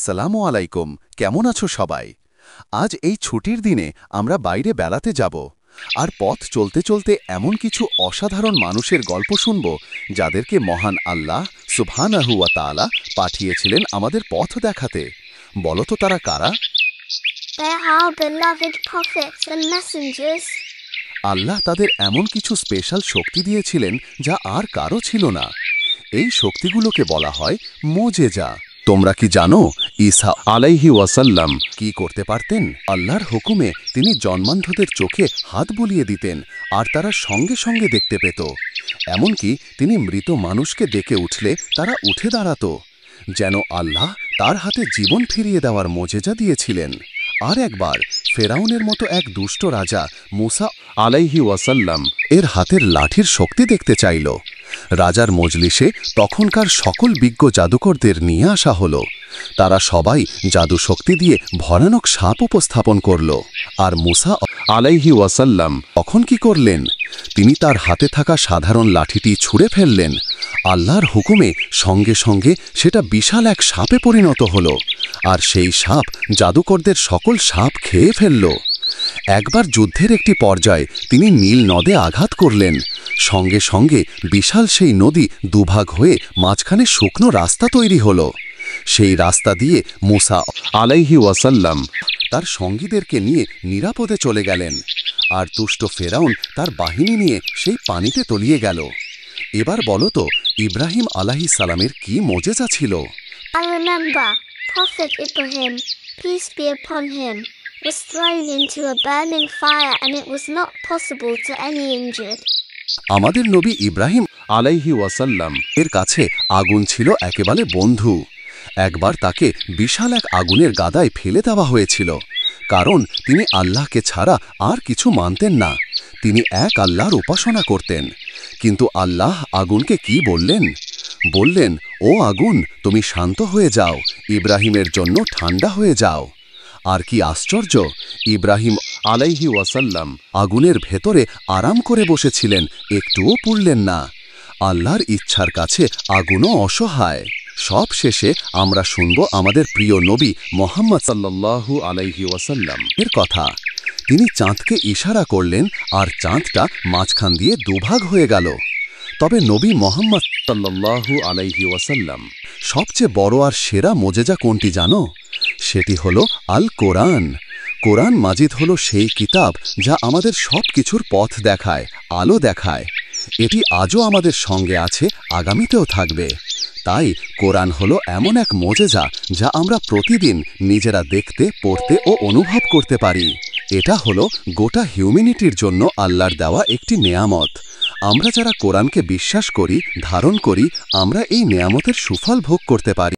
আসসালামু আলাইকুম, কেমন আছো সবাই? আজ এই ছুটির দিনে আমরা বাইরে বেড়াতে যাব আর পথ চলতে চলতে এমন কিছু অসাধারণ মানুষের গল্প শুনব যাদেরকে মহান আল্লাহ সুবহানাহু ওয়া তাআলা পাঠিয়েছিলেন আমাদের পথ দেখাতে। বলো তো তারা কারা? They are beloved prophets and messengers. আল্লাহ তাদের এমন কিছু স্পেশাল শক্তি দিয়েছিলেন যা আর কারো ছিল না। এই শক্তিগুলোকে বলা হয় মোজেজা। তোমরা কি জানো ঈসা আলাইহি ওয়াসাল্লাম কি করতে পারতেন? আল্লাহর হুকুমে তিনি জন্মান্ধদের চোখে হাত বুলিয়ে দিতেন আর তারা সঙ্গে সঙ্গে দেখতে পেত। এমনকি তিনি মৃত মানুষকে ডেকে উঠলে তারা উঠে দাঁড়াতো, যেন আল্লাহ তার হাতে জীবন ফিরিয়ে দেওয়ার মোজেজা দিয়েছিলেন। আর একবার ফেরাউনের মতো এক দুষ্ট রাজা মুসা আলাইহি ওয়াসাল্লাম এর হাতের লাঠির শক্তি দেখতে চাইল। রাজার মজলিসে তখনকার সকল বিজ্ঞ জাদুকরদের নিয়ে আসা হলো। তারা সবাই জাদু শক্তি দিয়ে ভয়ানক সাপ উপস্থাপন করল। আর মুসা আলাইহি ওয়াসাল্লাম তখন কি করলেন? তিনি তার হাতে থাকা সাধারণ লাঠিটি ছুঁড়ে ফেললেন। আল্লাহর হুকুমে সঙ্গে সঙ্গে সেটা বিশাল এক সাপে পরিণত হল, আর সেই সাপ জাদুকরদের সকল সাপ খেয়ে ফেলল। একবার যুদ্ধের একটি পর্যায়ে তিনি নীল নদে আঘাত করলেন। সঙ্গে সঙ্গে বিশাল সেই নদী দুভাগ হয়ে মাঝখানে শুকনো রাস্তা তৈরি হল। সেই রাস্তা দিয়ে মুসা আলাইহি ওয়াসাল্লাম তার সঙ্গীদেরকে নিয়ে নিরাপদে চলে গেলেন, আর তুষ্ট ফেরাউন তার বাহিনী নিয়ে সেই পানিতে তলিয়ে গেল। এবার বলো তো, ইব্রাহিম আলাইহিস সালামের কি মোজেজা ছিল? I remember Prophet Ibrahim, peace be upon him, was thrown into a burning fire and it was not possible to any injured. আমাদের নবী ইব্রাহিম আলাইহি ওয়াসাল্লাম এর কাছে আগুন ছিল একেবারে বন্ধু। একবার তাকে বিশাল এক আগুনের গাদায় ফেলে দেওয়া হয়েছিল, কারণ তিনি আল্লাহকে ছাড়া আর কিছু মানতেন না। তিনি এক আল্লাহর উপাসনা করতেন। কিন্তু আল্লাহ আগুনকে কি বললেন? বললেন, ও আগুন, তুমি শান্ত হয়ে যাও, ইব্রাহিমের জন্য ঠান্ডা হয়ে যাও। আর কি আশ্চর্য, ইব্রাহিম আলাইহি ওয়াসাল্লাম আগুনের ভেতরে আরাম করে বসেছিলেন, একটুও পুড়লেন না। আল্লাহর ইচ্ছার কাছে আগুনও অসহায়। সব শেষে আমরা শুনব আমাদের প্রিয় নবী মুহাম্মদ সাল্লাল্লাহু আলাইহি ওয়াসাল্লাম এর কথা। তিনি চাঁদকে ইশারা করলেন আর চাঁদটা মাঝখান দিয়ে দুভাগ হয়ে গেল। তবে নবী মুহাম্মদ সাল্লাল্লাহু আলাইহি ওয়াসাল্লাম সবচেয়ে বড় আর সেরা মোজেজা কোনটি জানো? সেটি হলো আল কোরআন। কোরআন মাজিদ হলো সেই কিতাব যা আমাদের সব কিছুর পথ দেখায়, আলো দেখায়। এটি আজও আমাদের সঙ্গে আছে, আগামীতেও থাকবে। তাই কোরআন হলো এমন এক মোজেজা যা আমরা প্রতিদিন নিজেরা দেখতে, পড়তে ও অনুভব করতে পারি। এটা হলো গোটা হিউম্যানিটির জন্য আল্লাহর দেওয়া একটি নেয়ামত। আমরা যারা কোরআনকে বিশ্বাস করি, ধারণ করি, আমরা এই নেয়ামতের সুফল ভোগ করতে পারি।